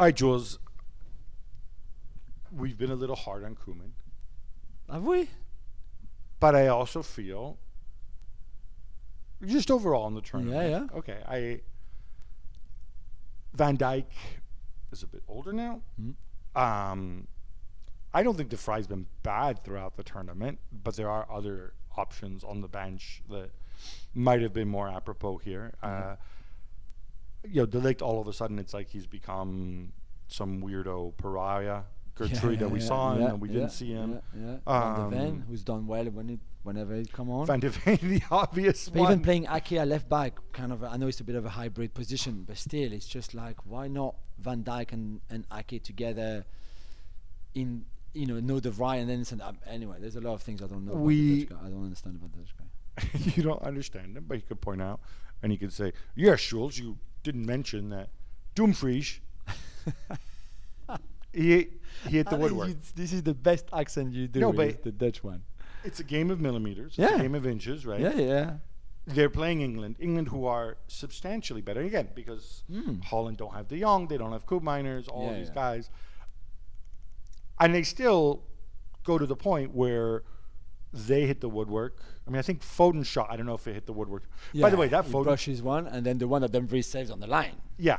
All right, Jules. We've been a little hard on Koeman, Have we? but I also feel just overall in the tournament. Yeah. Okay, Van Dijk is a bit older now. I don't think De Vrij's been bad throughout the tournament, but there are other options on the bench that might have been more apropos here. De Ligt, all of a sudden, it's like he's become some weirdo pariah. Gertrude that we saw him and we didn't see him. Van de Ven, who's done well whenever he come on. Van de Ven, the obvious but one. even playing Ake at left back, kind of, I know it's a bit of a hybrid position, but still, it's just like, why not Van Dijk and Ake together in, no De Vrij and then anyway, there's a lot of things I don't know about the Dutch guy. I don't understand about the Dutch guy. You don't understand him, but you could point out and you could say, yes, Jules, you didn't mention that Dumfries, he hit the woodwork. This is the best accent you do. No, but the Dutch one. It's a game of millimeters. It's a game of inches, right? Yeah. They're playing England, who are substantially better. Again, because Holland don't have De Jong, they don't have Koopmeiners, all these guys. And they still go to the point where they hit the woodwork. I mean, I think Foden's shot, I don't know if it hit the woodwork. Yeah, by the way, that he Foden brushes one, and then the one that Dumfries saves on the line. Yeah.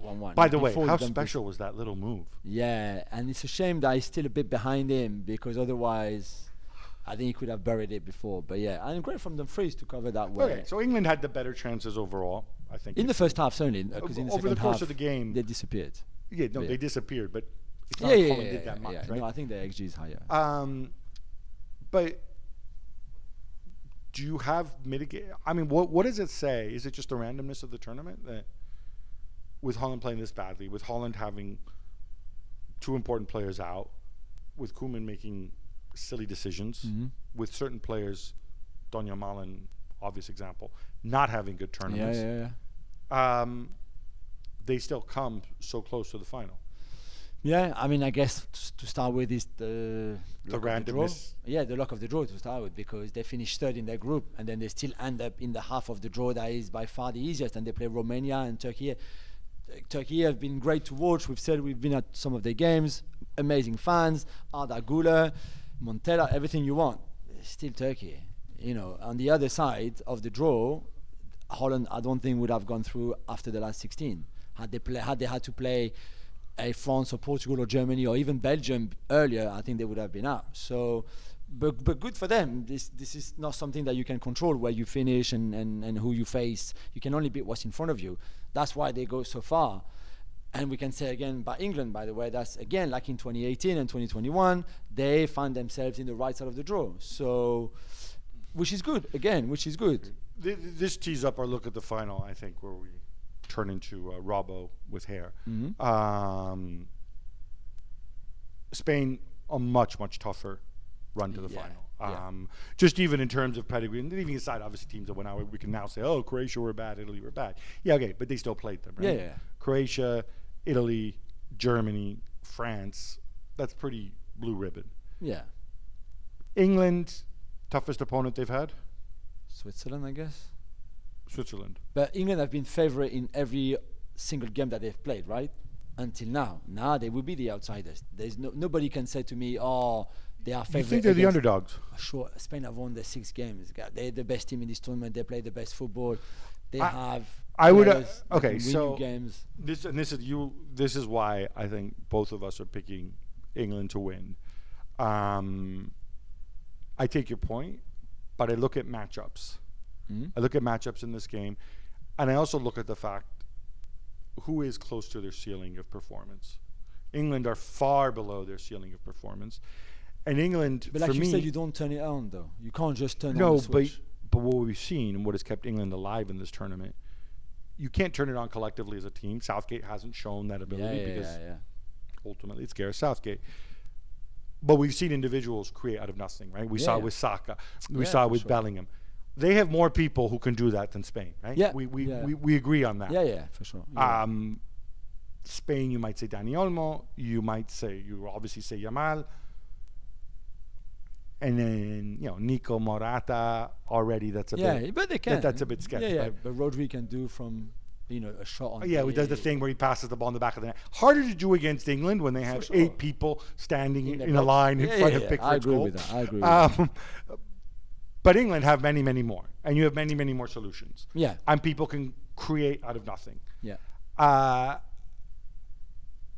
1-1. By the way, how special was that little move? Yeah, and it's a shame that he's still a bit behind him, because otherwise I think he could have buried it before. But yeah, and great from Dumfries to cover that well. Okay, so England had the better chances overall, I think. In the first half, certainly, because in the over second the course half, of the game, they disappeared. They disappeared, but it's not like Holland did that much, right? No, I think the XG is higher. But do you have mitigate? I mean, what does it say? Is it just the randomness of the tournament that, with Holland playing this badly, with Holland having two important players out, with Koeman making silly decisions, with certain players, Donjan Malen, obvious example, not having good tournaments, they still come so close to the final. Yeah, I mean, I guess to start with is the randomness. The luck of the draw to start with, because they finished third in their group, and then they still end up in the half of the draw that is by far the easiest, and they play Romania and Turkey. Turkey have been great to watch. We've been at some of their games. Amazing fans. Arda Güler, Montella, everything you want. Still Turkey. On the other side of the draw, Holland, I don't think would have gone through after the last 16. Had they had to play a France or Portugal or Germany or even Belgium earlier, I think they would have been out. So, but good for them. This is not something that you can control, where you finish and who you face. You can only beat what's in front of you. That's why they go so far. And we can say again by England, by the way, that's again like in 2018 and 2021, they find themselves in the right side of the draw. So, which is good, which is good. This tees up our look at the final, I think, where we turn into Robbo with hair. Spain, a much, much tougher run to the final. Just even in terms of pedigree, and leaving aside obviously teams that went out, we can now say, oh, Croatia were bad, Italy were bad. Yeah, okay, but they still played them, right? Yeah. Croatia, Italy, Germany, France, that's pretty blue ribbon. Yeah. England, toughest opponent they've had? Switzerland, I guess. Switzerland. But England have been favourite in every single game that they've played, right? Until now. Now they will be the outsiders. There's nobody can say to me, oh, they are favourite. You think they're the underdogs? Sure. Spain have won their 6 games. They're the best team in this tournament. They play the best football. They have. I would. Okay, so games. This is why I think both of us are picking England to win. I take your point, but I look at matchups. I look at matchups in this game, and I also look at the fact who is close to their ceiling of performance. England are far below their ceiling of performance, and England. But like for you me, said, you don't turn it on though. You can't just turn on the switch. But what we've seen and what has kept England alive in this tournament, you can't turn it on collectively as a team. Southgate hasn't shown that ability because ultimately it's Gareth Southgate. But we've seen individuals create out of nothing, right? We saw it with Saka. We saw it with Bellingham. They have more people who can do that than Spain, right? Yeah. We agree on that. Yeah, for sure. Spain, you might say Dani Olmo. You obviously say Yamal. And then, Nico Morata already, that's a bit. But they can. That's a bit sketchy. Yeah, but Rodri can do from a shot on. Yeah, he does the thing where he passes the ball in the back of the net. Harder to do against England when they have 8 people standing in a line in front of Pickford's goal. I agree with that. But England have many, many more, and you have many, many more solutions. Yeah. And people can create out of nothing. Yeah.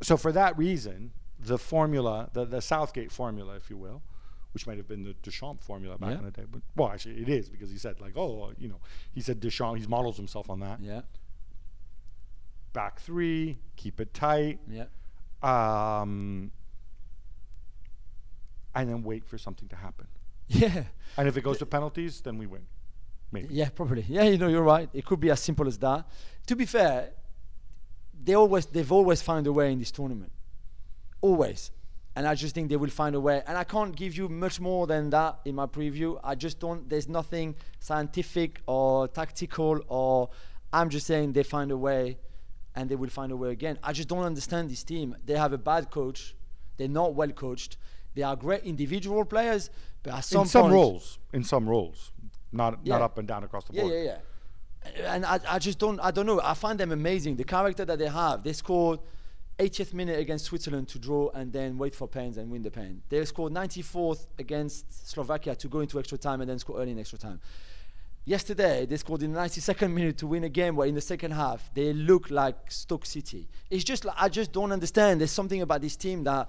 So for that reason, the formula, the Southgate formula, if you will, which might have been the Deschamps formula back in the day, but well, actually it is, because he said he said Deschamps, he models himself on that. Yeah. Back 3, keep it tight. Yeah. And then wait for something to happen. Yeah. And if it goes to penalties, then we win. Maybe. Yeah, probably. Yeah, you're right. It could be as simple as that. To be fair, they've always found a way in this tournament. Always. And I just think they will find a way. And I can't give you much more than that in my preview. There's nothing scientific or tactical, or I'm just saying they find a way and they will find a way again. I just don't understand this team. They have a bad coach. They're not well coached. They are great individual players, but at some point, in some roles, not up and down across the board. Yeah. And I don't know. I find them amazing. The character that they have. They scored 80th minute against Switzerland to draw and then wait for pens and win the pen. They scored 94th against Slovakia to go into extra time and then score early in extra time. Yesterday, they scored in the 92nd minute to win a game where in the second half, they look like Stoke City. It's just like, I just don't understand. There's something about this team that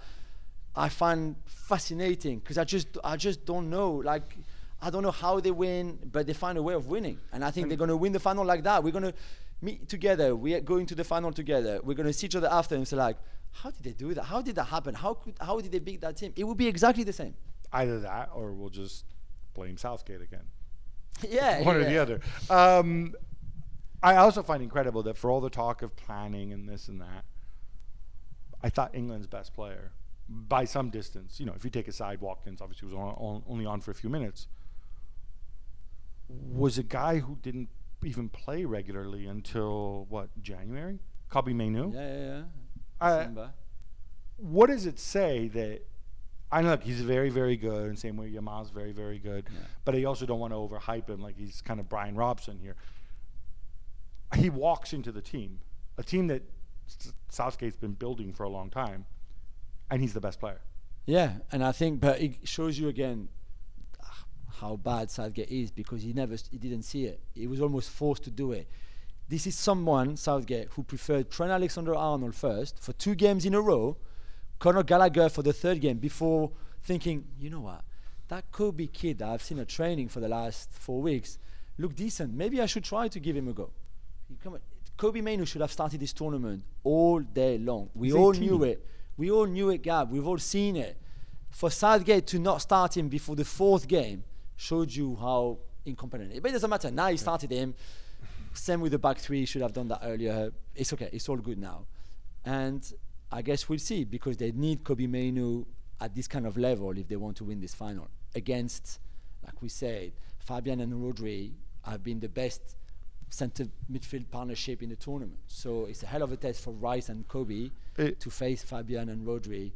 I find fascinating, because I just don't know. Like, I don't know how they win, but they find a way of winning. And I think they're going to win the final like that. We're going to meet together. We are going to the final together. We're going to see each other after and say, like, how did they do that? How did that happen? How did they beat that team? It would be exactly the same. Either that, or we'll just blame Southgate again. Yeah. One or the other. I also find incredible that for all the talk of planning and this and that, I thought England's best player, by some distance, if you take aside Watkins, obviously was only on for a few minutes, was a guy who didn't even play regularly until January? Kobbie Mainoo? Yeah. What does it say that? I know, look, he's very, very good, and same way Yamal's very, very good, but I also don't want to overhype him like he's kind of Brian Robson here. He walks into the team, a team that Southgate's been building for a long time, and he's the best player. Yeah, and I think, but it shows you again how bad Southgate is, because he didn't see it. He was almost forced to do it. This is someone, Southgate, who preferred Trent Alexander-Arnold first for 2 games in a row, Conor Gallagher for the 3rd game, before thinking, you know what, that Kobbie kid that I've seen at training for the last 4 weeks looked decent. Maybe I should try to give him a go. Kobbie Mainoo should have started this tournament all day long. We all knew it. We all knew it, Gab. We've all seen it. For Southgate to not start him before the 4th game showed you how incompetent. But it doesn't matter. Now he started him. Same with the back 3. He should have done that earlier. It's okay. It's all good now. And I guess we'll see, because they need Kobbie Mainoo at this kind of level if they want to win this final. Against, like we said, Fabian and Rodri have been the best centre midfield partnership in the tournament. So it's a hell of a test for Rice and Kobbie to face Fabian and Rodri,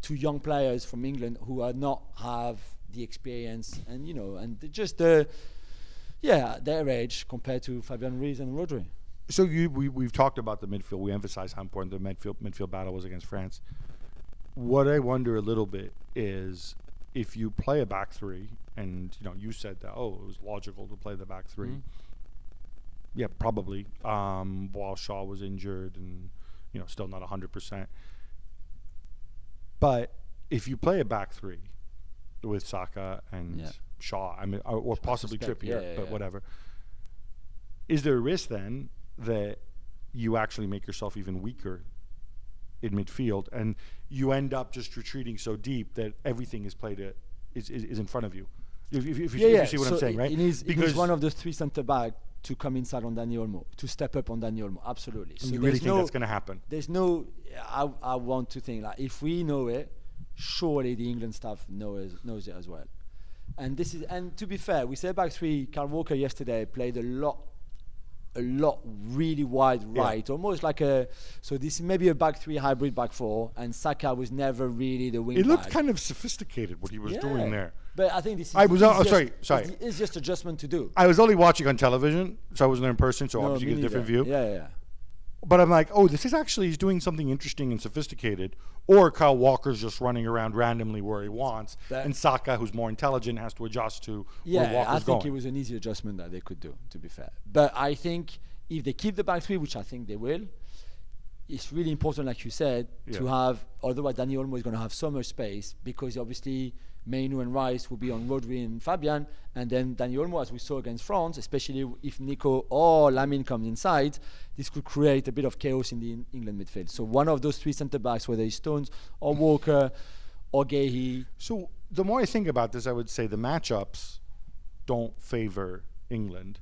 2 young players from England who are not have the experience and and just their age compared to Fabian Ruiz and Rodri. So we've talked about the midfield. We emphasized how important the midfield battle was against France. What I wonder a little bit is if you play a back 3, and you said that it was logical to play the back 3. Mm-hmm. Yeah, probably. While Shaw was injured and still not 100%. But if you play a back 3 with Saka and Shaw, I mean, or possibly Trippier, but whatever, is there a risk then that you actually make yourself even weaker in midfield and you end up just retreating so deep that everything is played is in front of you? If you see what I'm saying, right? It is one of the 3 centre back to come inside on Dani Olmo, to step up on Dani Olmo, absolutely. So you really think that's going to happen? There's no. I want to think like if we know it, surely the England staff knows it as well. And to be fair, we say back 3. Kyle Walker yesterday played a lot really wide right, almost like so this may be a back 3 hybrid back 4, and Saka was never really the wing back. It looked kind of sophisticated what he was doing there. But I think this is sorry. It's just adjustment to do. I was only watching on television, so I wasn't there in person, so obviously you get a different view. Yeah. But I'm like, oh, this is actually, he's doing something interesting and sophisticated. Or Kyle Walker's just running around randomly where he wants. And Saka, who's more intelligent, has to adjust to where Walker's I think going. it was an easy adjustment that they could do, to be fair. But I think if they keep the back three, which I think they will, it's really important, like you said, to have, otherwise Dani Olmo is going to have so much space, because obviously Mainoo and Rice will be on Rodri and Fabian, and then Dani Olmo, as we saw against France, especially if Nico or Lamine comes inside, this could create a bit of chaos in the England midfield. So one of those three centre-backs, whether it's Stones or Walker or Guéhi. So the more I think about this, I would say the matchups don't favor England.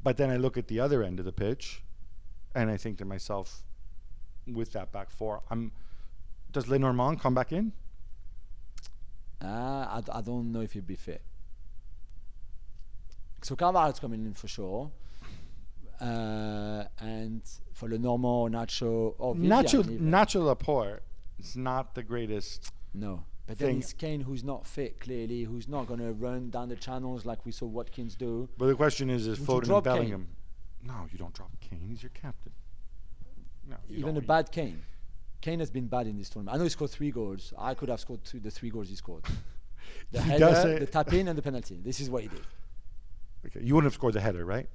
But then I look at the other end of the pitch, and I think to myself, with that back four, does Lenormand come back in? I don't know if he'd be fit. So Carvalho's coming in for sure. And for Lenormand, Nacho, or Nacho Laporte is not the greatest. No. But then it's Kane who's not fit, clearly, who's not going to run down the channels like we saw Watkins do. But the question is Foden and Bellingham? Kane? No, you don't drop Kane. He's your captain. No, even a bad Kane. Kane has been bad in this tournament. I know he scored 3 goals. I could have scored the 3 goals he scored. The header, the tap in, and the penalty. This is what he did. Okay. You wouldn't have scored the header, right?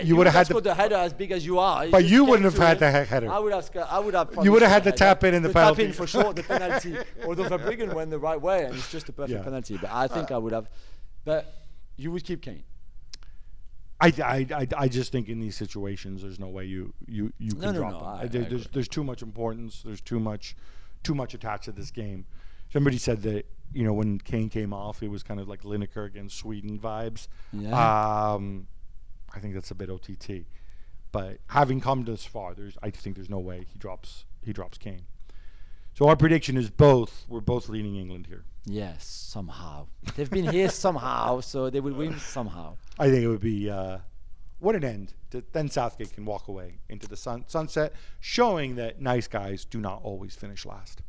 You would have had scored the header as big as you are. But you wouldn't have had the header. I would have. You would have had the tap in and the penalty. Tap in for sure, the penalty. Although Verbruggen went the right way, and it's just a perfect penalty. But I think I would have. But you would keep Kane. I just think in these situations, there's no way you can drop them. There's too much importance. There's too much attached to this game. Somebody said that when Kane came off, it was kind of like Lineker against Sweden vibes. Yeah. I think that's a bit OTT. But having come this far, I think there's no way he drops Kane. So our prediction is we're both leaning England here. Yes, somehow. They've been here somehow, so they will win somehow. I think it would be what an end. Then Southgate can walk away into the sunset, showing that nice guys do not always finish last.